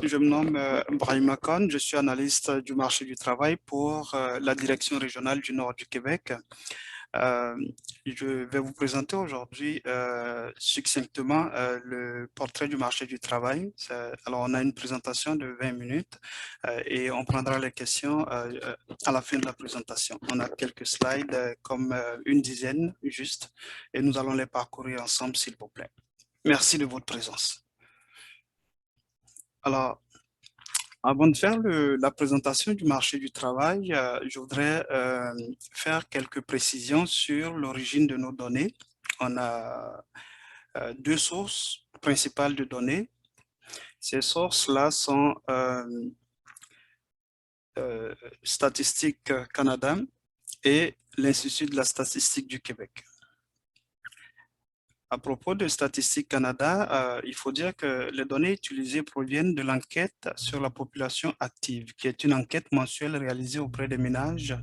je me nomme Brahima Khan, je suis analyste du marché du travail pour la direction régionale du Nord du Québec. Euh, je vais vous présenter aujourd'hui succinctement le portrait du marché du travail. Alors, on a une présentation de 20 minutes et on prendra les questions à la fin de la présentation. On a quelques slides, comme une dizaine juste, et nous allons les parcourir ensemble, s'il vous plaît. Merci de votre présence. Alors, avant de faire la présentation du marché du travail, je voudrais faire quelques précisions sur l'origine de nos données. On a deux sources principales de données. Ces sources-là sont Statistique Canada et l'Institut de la statistique du Québec. À propos de Statistique Canada, il faut dire que les données utilisées proviennent de l'enquête sur la population active, qui est une enquête mensuelle réalisée auprès des ménages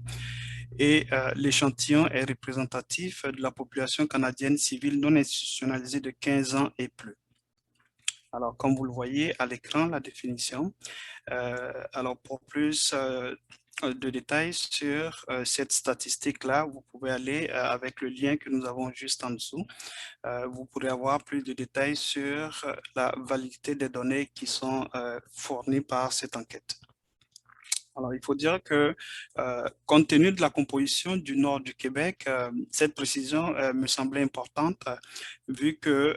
et l'échantillon est représentatif de la population canadienne civile non institutionnalisée de 15 ans et plus. Alors, comme vous le voyez à l'écran, la définition. Alors, pour plus de détails sur cette statistique-là, vous pouvez aller avec le lien que nous avons juste en dessous. Vous pourrez avoir plus de détails sur la validité des données qui sont fournies par cette enquête. Alors, il faut dire que, compte tenu de la composition du nord du Québec, cette précision me semblait importante, vu que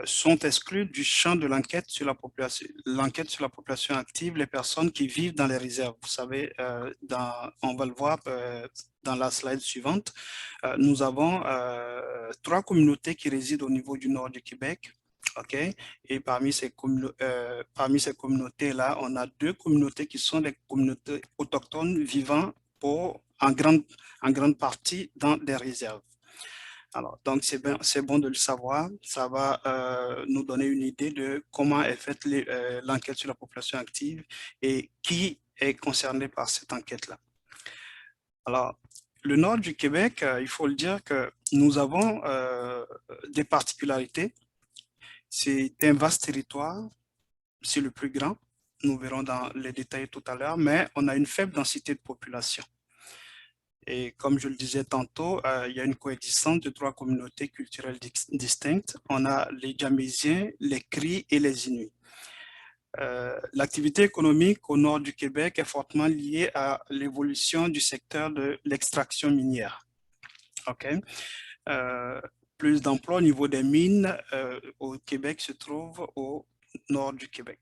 sont exclus du champ de l'enquête sur la population active, les personnes qui vivent dans les réserves. Vous savez, on va le voir dans la slide suivante, nous avons 3 communautés qui résident au niveau du nord du Québec. OK? Et parmi ces communautés-là, on a 2 communautés qui sont des communautés autochtones vivant en grande partie dans des réserves. Alors, donc, c'est bon de le savoir. Ça va nous donner une idée de comment est faite l'enquête sur la population active et qui est concerné par cette enquête-là. Alors, le nord du Québec, il faut le dire que nous avons des particularités. C'est un vaste territoire, c'est le plus grand. Nous verrons dans les détails tout à l'heure, mais on a une faible densité de population. Et comme je le disais tantôt, il y a une coexistence de 3 communautés culturelles distinctes. On a les Djamésiens, les Cris et les Inuits. L'activité économique au nord du Québec est fortement liée à l'évolution du secteur de l'extraction minière. Okay? Plus d'emplois au niveau des mines au Québec se trouvent au nord du Québec.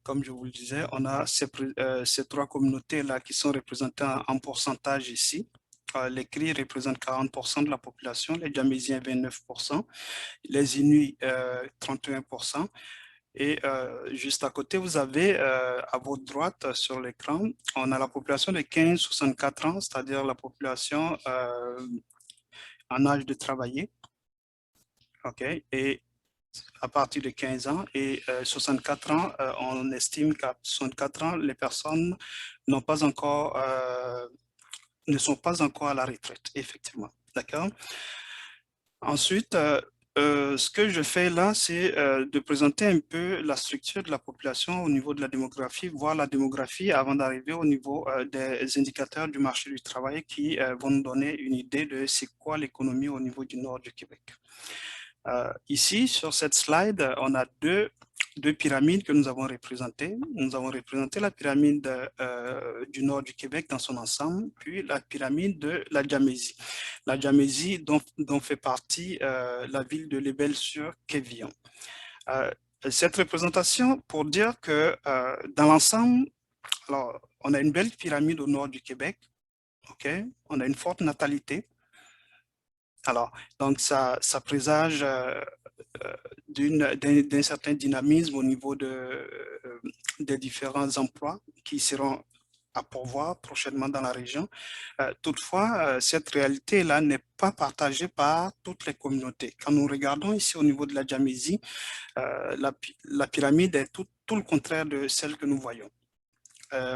Comme je vous le disais, on a ces 3 communautés-là qui sont représentées en pourcentage ici. Les Cris représentent 40% de la population, les Djamésiens 29%, les Inuits 31%. Et juste à côté, vous avez à votre droite sur l'écran, on a la population de 15-64 ans, c'est-à-dire la population en âge de travailler. OK? Et à partir de 15 ans et 64 ans, on estime qu'à 64 ans, les personnes ne sont pas encore à la retraite, effectivement. D'accord? Ensuite, ce que je fais là, c'est de présenter un peu la structure de la population au niveau de la démographie, voir la démographie avant d'arriver au niveau des indicateurs du marché du travail qui vont nous donner une idée de c'est quoi l'économie au niveau du nord du Québec. Ici, sur cette slide, on a deux pyramides que nous avons représentées. Nous avons représenté la pyramide du nord du Québec dans son ensemble, puis la pyramide de la Djamésie. La Djamésie dont fait partie la ville de Lébel-sur-Quévillon. Cette représentation pour dire que dans l'ensemble, alors, on a une belle pyramide au nord du Québec, okay? On a une forte natalité. Alors, donc ça présage d'un certain dynamisme au niveau des différents emplois qui seront à pourvoir prochainement dans la région. Toutefois, cette réalité-là n'est pas partagée par toutes les communautés. Quand nous regardons ici au niveau de la Djamésie, la pyramide est tout le contraire de celle que nous voyons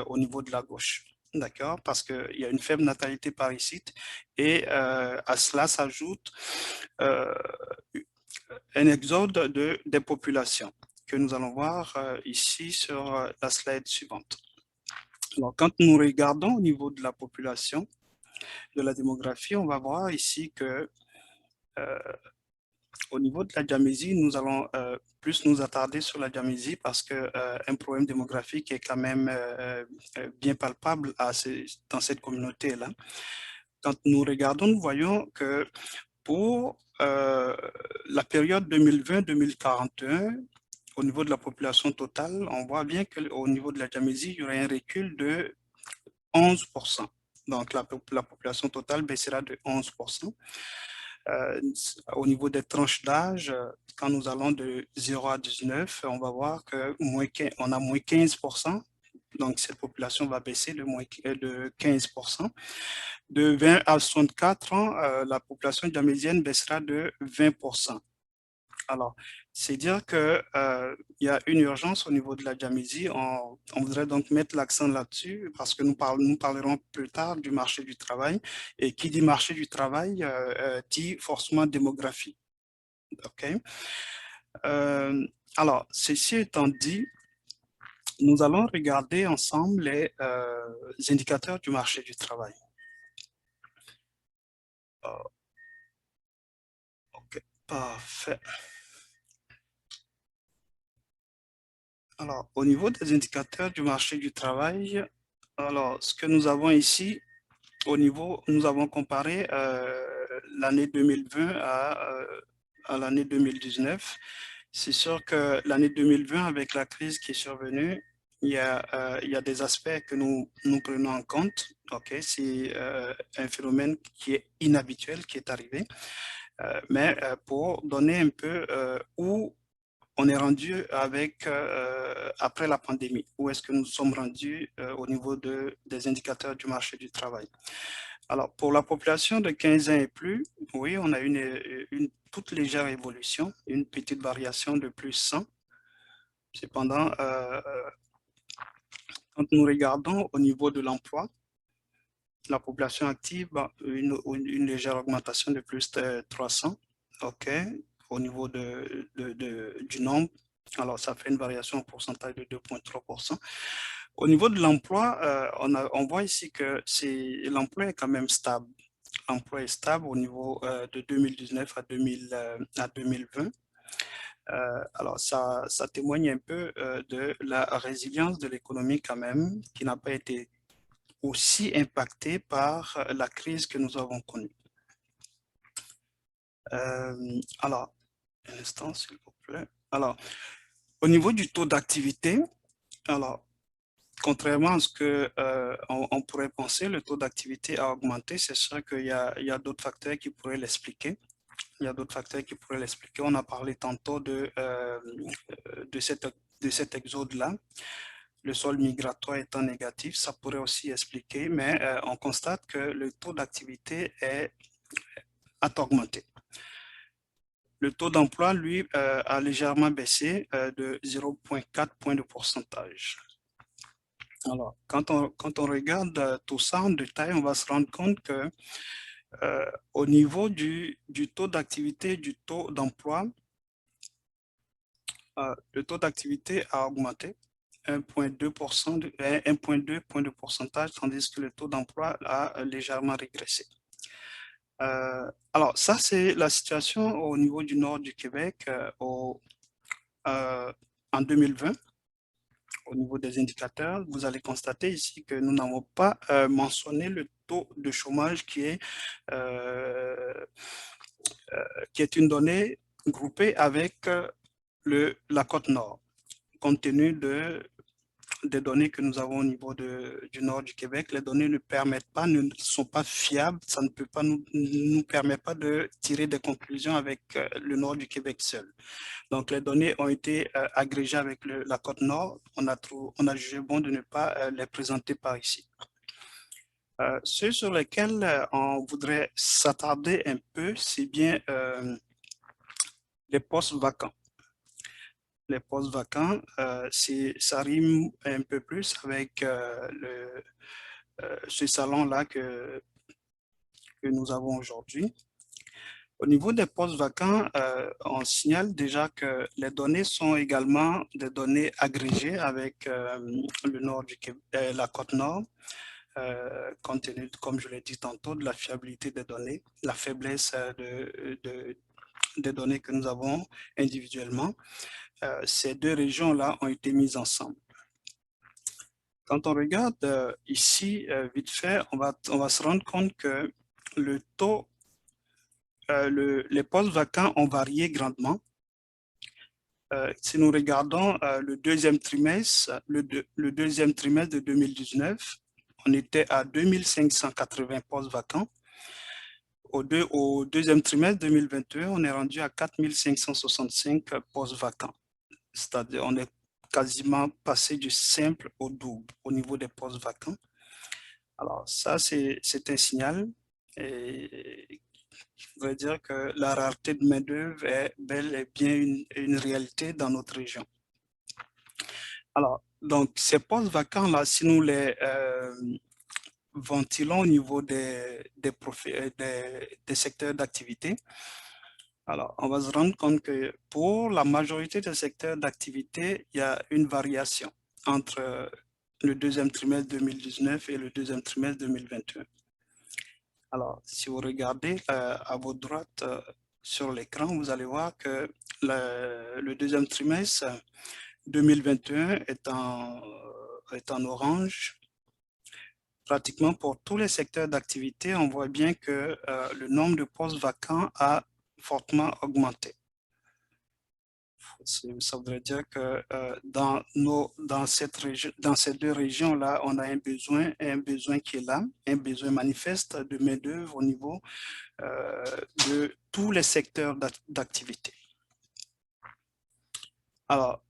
au niveau de la gauche. D'accord, parce qu'il y a une faible natalité par ici et à cela s'ajoute un exode des populations que nous allons voir ici sur la slide suivante. Alors, quand nous regardons au niveau de la population, de la démographie, on va voir ici que au niveau de la diamésie, nous allons plus nous attarder sur la diamésie parce que un problème démographique est quand même bien palpable dans cette communauté-là. Quand nous regardons, nous voyons que pour la période 2020-2041, au niveau de la population totale, on voit bien qu'au niveau de la diamésie, il y aurait un recul de 11%. Donc, la population totale baissera de 11%. Au niveau des tranches d'âge, quand nous allons de 0 à 19, on va voir qu'on a moins 15%. Donc, cette population va baisser de 15%. De 20 à 64 ans, la population diamésienne baissera de 20%. Alors, c'est dire qu'il y a une urgence au niveau de la diamésie. On voudrait donc mettre l'accent là-dessus parce que nous parlerons plus tard du marché du travail. Et qui dit marché du travail dit forcément démographie. OK? Alors, ceci étant dit, nous allons regarder ensemble les indicateurs du marché du travail. OK, parfait. Alors, au niveau des indicateurs du marché du travail, alors, ce que nous avons ici, nous avons comparé l'année 2020 à l'année 2019. C'est sûr que l'année 2020, avec la crise qui est survenue, il y a des aspects que nous prenons en compte. Okay? C'est un phénomène qui est inhabituel, qui est arrivé. Mais pour donner un peu où on est rendu après la pandémie, où est-ce que nous sommes rendus au niveau des indicateurs du marché du travail. Alors, pour la population de 15 ans et plus, oui, on a une toute légère évolution, une petite variation de plus 100. Cependant, quand nous regardons au niveau de l'emploi, la population active a une légère augmentation de plus de 300, OK, au niveau du nombre. Alors, ça fait une variation en pourcentage de 2,3%. Au niveau de l'emploi, on voit ici que l'emploi est quand même stable. L'emploi est stable au niveau de 2019 à 2020. Alors, ça témoigne un peu de la résilience de l'économie quand même, qui n'a pas été aussi impactée par la crise que nous avons connue. Alors, un instant, s'il vous plaît. Alors, au niveau du taux d'activité, alors, contrairement à ce qu'on pourrait penser, le taux d'activité a augmenté. C'est sûr qu'il y a d'autres facteurs qui pourraient l'expliquer. Il y a d'autres facteurs qui pourraient l'expliquer. On a parlé tantôt de cet exode-là. Le sol migratoire étant négatif, ça pourrait aussi expliquer, mais on constate que le taux d'activité a augmenté. Le taux d'emploi, lui, a légèrement baissé de 0,4 points de pourcentage. Alors, quand on regarde tout ça en détail, on va se rendre compte que au niveau du taux d'activité, du taux d'emploi, le taux d'activité a augmenté 1,2 points de pourcentage, tandis que le taux d'emploi a légèrement régressé. Alors, ça, c'est la situation au niveau du nord du Québec en 2020. Au niveau des indicateurs, vous allez constater ici que nous n'avons pas mentionné le taux de chômage qui est une donnée groupée avec la côte nord, compte tenu des données que nous avons au niveau du nord du Québec. Les données ne sont pas fiables, ça ne peut pas nous permet pas de tirer des conclusions avec le nord du Québec seul. Donc, les données ont été agrégées avec la côte nord. On a jugé bon de ne pas les présenter par ici. Ceux sur lesquels on voudrait s'attarder un peu, c'est bien les postes vacants. Les postes vacants, ça rime un peu plus avec ce salon-là que nous avons aujourd'hui. Au niveau des postes vacants, on signale déjà que les données sont également des données agrégées avec le nord du Québec, la côte nord, compte tenu, comme je l'ai dit tantôt, de la fiabilité des données, la faiblesse des données que nous avons individuellement. Ces deux régions-là ont été mises ensemble. Quand on regarde ici, vite fait, on va se rendre compte que le taux, les postes vacants ont varié grandement. Si nous regardons le deuxième trimestre, le deuxième trimestre de 2019, on était à 2580 postes vacants. Au deuxième trimestre 2021, on est rendu à 4565 postes vacants. C'est-à-dire on est quasiment passé du simple au double au niveau des postes vacants. Alors ça, c'est un signal et je voudrais dire que la rareté de main-d'œuvre est bel et bien une réalité dans notre région. Alors, donc, ces postes vacants-là, si nous les ventilons au niveau des secteurs d'activité, alors, on va se rendre compte que pour la majorité des secteurs d'activité, il y a une variation entre le deuxième trimestre 2019 et le deuxième trimestre 2021. Alors, si vous regardez à votre droite sur l'écran, vous allez voir que le deuxième trimestre 2021 est en orange. Pratiquement pour tous les secteurs d'activité, on voit bien que le nombre de postes vacants a fortement augmenté. Ça voudrait dire que dans ces deux régions-là, on a un besoin qui est là, un besoin manifeste de main-d'œuvre au niveau de tous les secteurs d'activité. Alors,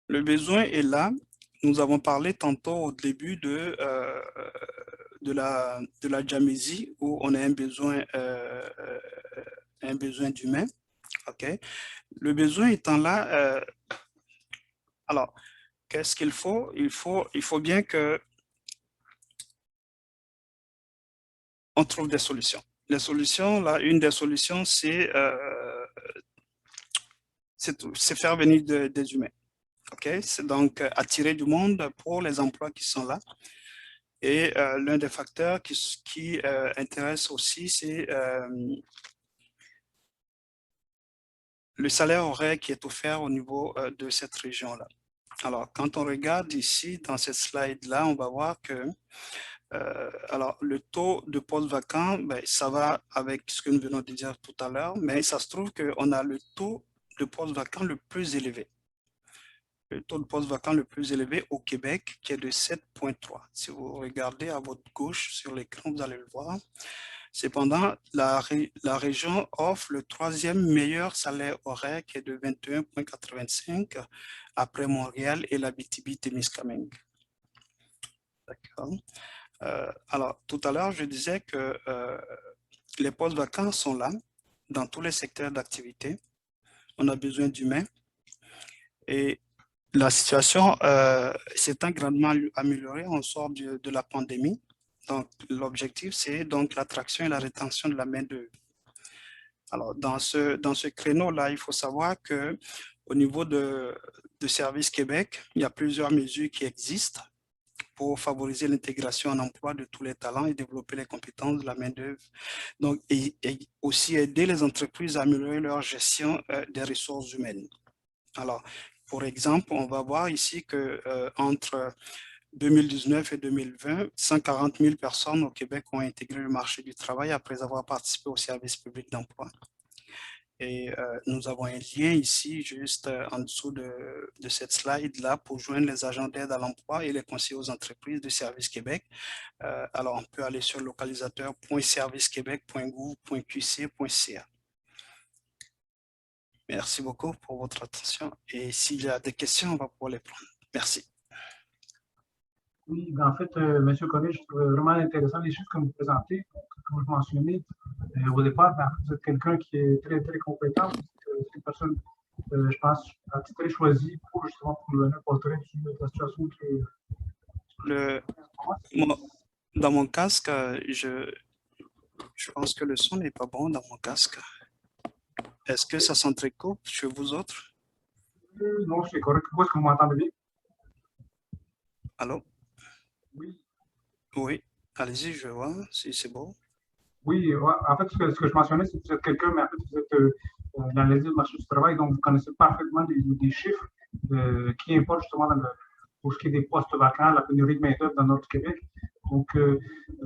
le besoin est là. Nous avons parlé tantôt au début de la Jamésie où on a un besoin d'humain. OK? Le besoin étant là, alors, qu'est-ce qu'il faut? Il faut bien que on trouve des solutions. Les solutions, là, une des solutions, c'est faire venir des humains. OK? C'est donc attirer du monde pour les emplois qui sont là. Et l'un des facteurs qui intéresse aussi, c'est le salaire horaire qui est offert au niveau de cette région-là. Alors, quand on regarde ici, dans cette slide-là, on va voir que alors, le taux de postes vacants, ben, ça va avec ce que nous venons de dire tout à l'heure, mais ça se trouve qu'on a le taux de postes vacants le plus élevé. Le taux de postes vacants le plus élevé au Québec, qui est de 7,3. Si vous regardez à votre gauche sur l'écran, vous allez le voir. Cependant, la région offre le troisième meilleur salaire horaire, qui est de 21,85 après Montréal et l'Abitibi-Témiscamingue. D'accord. Alors, tout à l'heure, je disais que les postes vacants sont là, dans tous les secteurs d'activité. On a besoin d'humains. Et la situation s'est grandement améliorée. On sort de la pandémie. Donc, l'objectif, c'est donc l'attraction et la rétention de la main-d'œuvre. Alors, dans ce créneau-là, il faut savoir que au niveau de Service Québec, il y a plusieurs mesures qui existent pour favoriser l'intégration en emploi de tous les talents et développer les compétences de la main-d'œuvre. Donc, et aussi aider les entreprises à améliorer leur gestion des ressources humaines. Alors, pour exemple, on va voir ici que entre 2019 et 2020, 140 000 personnes au Québec ont intégré le marché du travail après avoir participé au service public d'emploi. Et nous avons un lien ici, juste en dessous de cette slide-là, pour joindre les agents d'aide à l'emploi et les conseillers aux entreprises de Service Québec. Alors, on peut aller sur localisateur.servicequebec.gouv.qc.ca. Merci beaucoup pour votre attention. Et s'il y a des questions, on va pouvoir les prendre. Merci. Oui, ben en fait, M. Cornet, je trouvais vraiment intéressant les chiffres que vous présentez. Comme je mentionnais au départ, ben, vous êtes quelqu'un qui est très, très compétent. C'est une personne, je pense, très choisie pour justement pour le portrait de la situation Dans mon casque, Je pense que le son n'est pas bon dans mon casque. Est-ce que ça s'entrecoupe chez vous autres? Non, c'est correct. Est-ce que vous m'entendez bien? Allô? Oui. Oui. Allez-y, je vais voir si c'est bon. Oui, ouais, en fait, ce que je mentionnais, c'est que vous êtes quelqu'un, mais en fait, vous êtes dans les du marché du travail, donc vous connaissez parfaitement des chiffres qui importent justement pour ce qui est des postes vacants, la pénurie de main-d'œuvre dans notre Québec. Donc,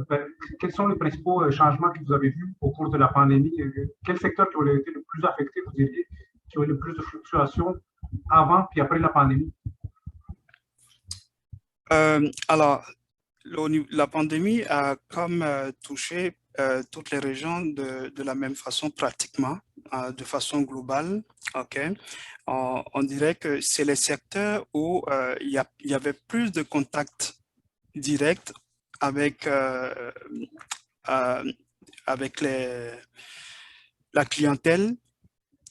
ben, quels sont les principaux changements que vous avez vus au cours de la pandémie? Quel secteur qui a été le plus affecté, vous diriez, qui a eu le plus de fluctuations avant puis après la pandémie? Alors, la pandémie a comme touché toutes les régions de la même façon, pratiquement, de façon globale. OK? On dirait que c'est les secteurs où il y avait plus de contacts directs avec, euh, avec la clientèle.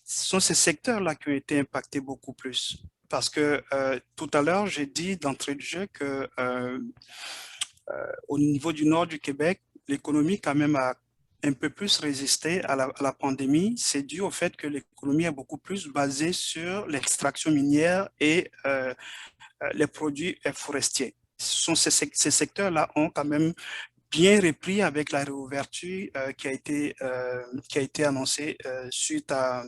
Ce sont ces secteurs-là qui ont été impactés beaucoup plus. Parce que tout à l'heure, j'ai dit d'entrée de jeu que au niveau du nord du Québec, l'économie quand même a un peu plus résisté à la pandémie. C'est dû au fait que l'économie est beaucoup plus basée sur l'extraction minière et les produits forestiers. Ces secteurs-là ont quand même bien repris avec la réouverture qui a été annoncée suite à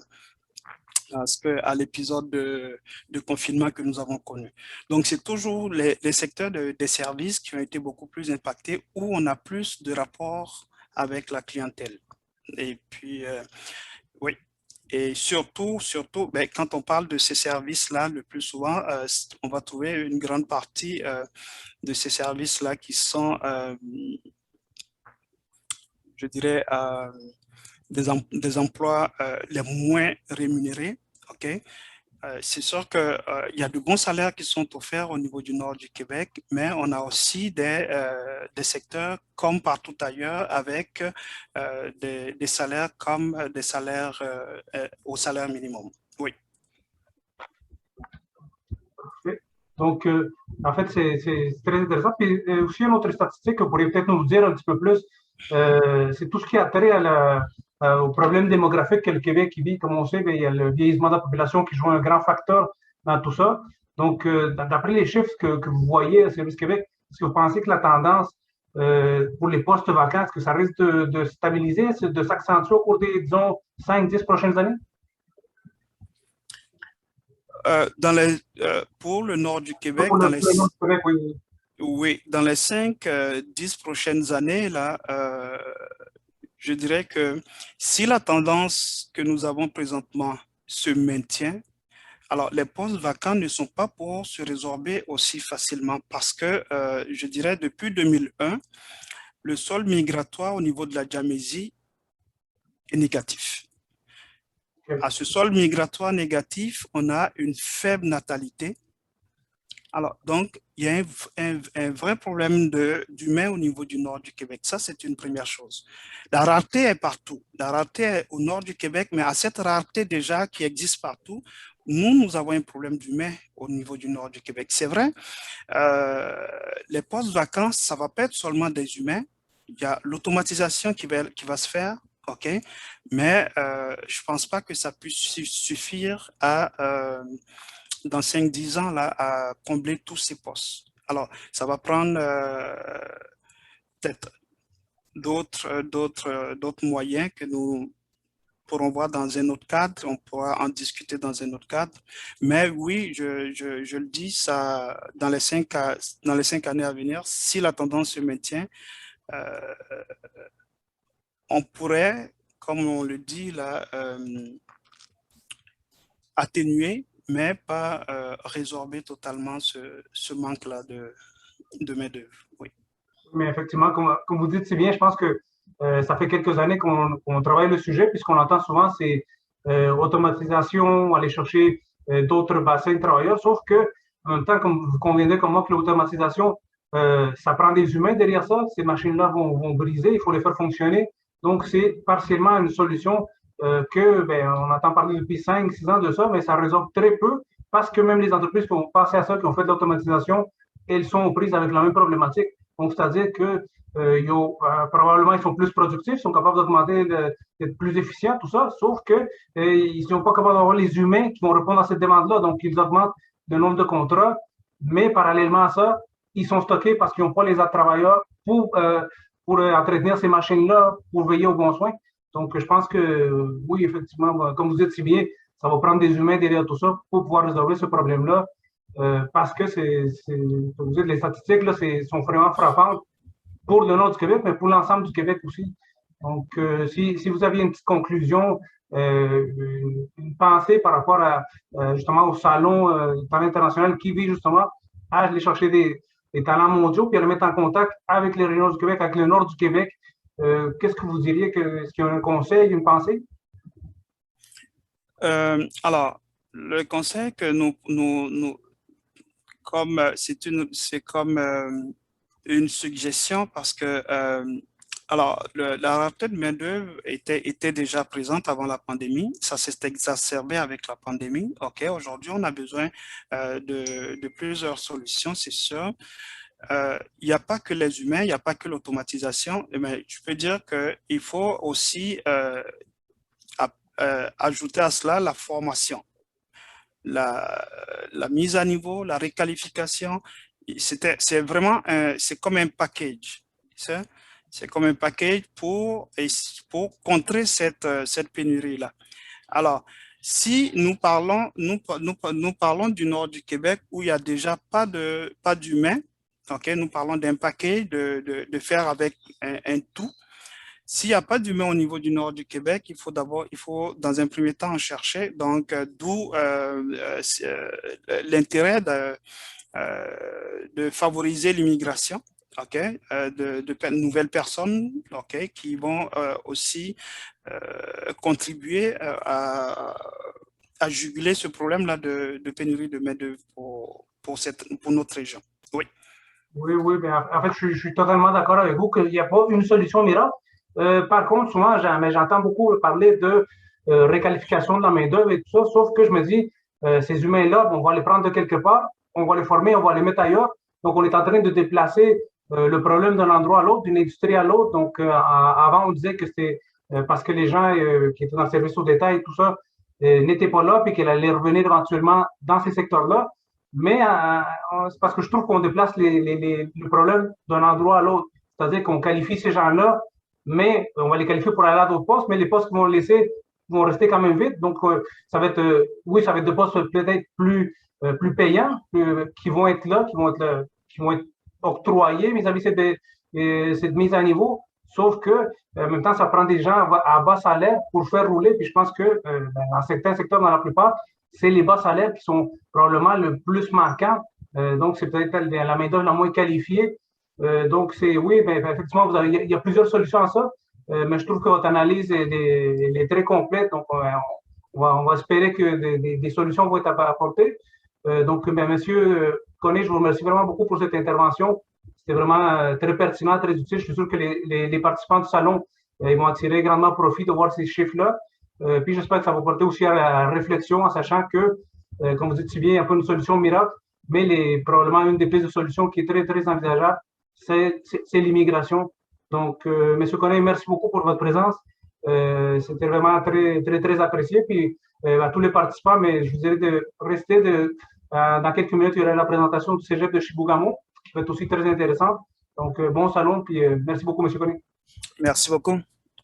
l'épisode de confinement que nous avons connu. Donc, c'est toujours les secteurs des services qui ont été beaucoup plus impactés, où on a plus de rapports avec la clientèle. Et puis, oui. Et surtout, ben, quand on parle de ces services-là, le plus souvent, on va trouver une grande partie de ces services-là qui sont, je dirais, des emplois les moins rémunérés. OK? C'est sûr qu'il y a de bons salaires qui sont offerts au niveau du nord du Québec, mais on a aussi des secteurs comme partout ailleurs avec des salaires comme des salaires au salaire minimum. Oui. Donc, en fait, c'est très intéressant. Puis aussi, une autre statistique que vous pourriez peut-être nous dire un petit peu plus, c'est tout ce qui a trait au problème démographique que le Québec vit. Comme on sait, bien, il y a le vieillissement de la population qui joue un grand facteur dans tout ça. Donc, d'après les chiffres que vous voyez à Service Québec, est-ce que vous pensez que la tendance pour les postes vacants, est-ce que ça risque de stabiliser, de s'accentuer au cours des, disons, 5-10 prochaines années? Pour le nord du Québec, Pour le nord du Québec, oui. oui, dans les 5-10 prochaines années, là, je dirais que si la tendance que nous avons présentement se maintient, alors les postes vacants ne sont pas pour se résorber aussi facilement parce que, je dirais, depuis 2001, le sol migratoire au niveau de la Diamésie est négatif. À ce sol migratoire négatif, on a une faible natalité. Alors, donc, il y a un vrai problème d'humain au niveau du nord du Québec. Ça, c'est une première chose. La rareté est partout. La rareté est au nord du Québec, mais à cette rareté déjà qui existe partout, nous avons un problème d'humain au niveau du nord du Québec. C'est vrai, les postes vacants, ça ne va pas être seulement des humains. Il y a l'automatisation qui va se faire, OK, mais je ne pense pas que ça puisse suffire dans 5-10 ans, là, à combler tous ces postes. Alors, ça va prendre peut-être d'autres moyens que nous pourrons voir dans un autre cadre, on pourra en discuter dans un autre cadre. Mais oui, je le dis, ça, dans les 5 années à venir, si la tendance se maintient, euh, on pourrait, comme on le dit là, atténuer, mais pas résorber totalement ce manque-là de main-d'œuvre. Oui. Mais effectivement, comme vous dites si bien, je pense que ça fait quelques années qu'on travaille le sujet, puisqu'on entend souvent c'est automatisation, aller chercher d'autres bassins de travailleurs, sauf que en même temps, comme vous conviendrez comme moi que l'automatisation, ça prend des humains derrière ça, ces machines-là vont briser, il faut les faire fonctionner. Donc, c'est partiellement une solution que, ben, on entend parler depuis 5-6 ans de ça, mais ça résolve très peu, parce que même les entreprises qui ont passé à ça, qui ont fait de l'automatisation, elles sont aux prises avec la même problématique. Donc, c'est-à-dire que probablement, ils sont plus productifs, ils sont capables d'augmenter, d'être plus efficients, tout ça, sauf que ils ne sont pas capables d'avoir les humains qui vont répondre à cette demande-là. Donc, ils augmentent le nombre de contrats, mais parallèlement à ça, ils sont stockés parce qu'ils n'ont pas les travailleurs pour entretenir ces machines-là, pour veiller aux bons soins. Donc, je pense que oui, effectivement, comme vous dites si bien, ça va prendre des humains derrière tout ça pour pouvoir résolver ce problème-là. Parce que comme vous dites, les statistiques là, sont vraiment frappantes pour le nord du Québec, mais pour l'ensemble du Québec aussi. Donc, si vous aviez une petite conclusion, une pensée par rapport à justement au salon international qui vise justement à aller chercher des talents mondiaux puis à les mettre en contact avec les régions du Québec, avec le nord du Québec, qu'est-ce que vous diriez est-ce qu'il y a un conseil, une pensée? Alors, le conseil que comme c'est comme une suggestion parce que alors la rareté de main-d'œuvre était déjà présente avant la pandémie. Ça s'est exacerbé avec la pandémie. OK, aujourd'hui, on a besoin de plusieurs solutions, c'est sûr. Il n'y a pas que les humains, il n'y a pas que l'automatisation, mais je peux dire qu'il faut aussi ajouter à cela la formation, la mise à niveau, la réqualification. C'est vraiment c'est comme un package. C'est comme un package pour contrer cette pénurie-là. Alors, si nous parlons du nord du Québec où il n'y a déjà pas d'humains, okay, nous parlons d'un package de faire avec un tout. S'il n'y a pas d'humain au niveau du nord du Québec, il faut dans un premier temps en chercher. Donc, d'où l'intérêt de favoriser l'immigration, OK, de nouvelles personnes, OK, qui vont aussi contribuer à juguler ce problème-là de pénurie de main-d'œuvre pour notre région. Oui. Oui, oui, ben, en fait, je suis totalement d'accord avec vous qu'il n'y a pas une solution miracle. Par contre, souvent, j'entends beaucoup parler de réqualification de la main-d'œuvre et tout ça, sauf que je me dis, ces humains-là, on va les prendre de quelque part, on va les former, on va les mettre ailleurs. Donc, on est en train de déplacer le problème d'un endroit à l'autre, d'une industrie à l'autre. Donc, avant, on disait que c'était parce que les gens qui étaient dans le service au détail et tout ça n'étaient pas là, puis qu'elle allait revenir éventuellement dans ces secteurs-là. Mais c'est parce que je trouve qu'on déplace le problème d'un endroit à l'autre. C'est-à-dire qu'on qualifie ces gens-là, mais on va les qualifier pour aller à d'autres postes, mais les postes qu'ils vont laisser vont rester quand même vides. Donc, ça va être, oui, ça va être des postes peut-être plus payants, qui vont être là, qui vont être octroyés vis-à-vis cette mise à niveau. Sauf que, en même temps, ça prend des gens à bas salaire pour faire rouler. Puis je pense que dans certains secteurs, dans la plupart, c'est les bas salaires qui sont probablement le plus manquants. Donc, c'est peut-être la main-d'œuvre la moins qualifiée. Donc, oui, ben, effectivement, il y a plusieurs solutions à ça, mais je trouve que votre analyse est très complète. Donc, on va espérer que des solutions vont être apportées. Donc, ben, Monsieur Koné, je vous remercie vraiment beaucoup pour cette intervention. C'était vraiment très pertinent, très utile. Je suis sûr que les participants du salon ils vont en tirer grandement profit de voir ces chiffres-là. Puis j'espère que ça va porter aussi à la réflexion en sachant que, comme vous dites si bien, il n'y a pas une solution miracle, mais probablement une des pistes de solution qui est très, très envisageable, c'est l'immigration. Donc, Monsieur Koné, merci beaucoup pour votre présence. C'était vraiment très, très, très apprécié. Puis à tous les participants, mais je vous dirais de rester dans quelques minutes, il y aura la présentation du Cégep de Chibougamau, qui va être aussi très intéressante. Donc, bon salon, puis merci beaucoup, Monsieur Koné. Merci beaucoup.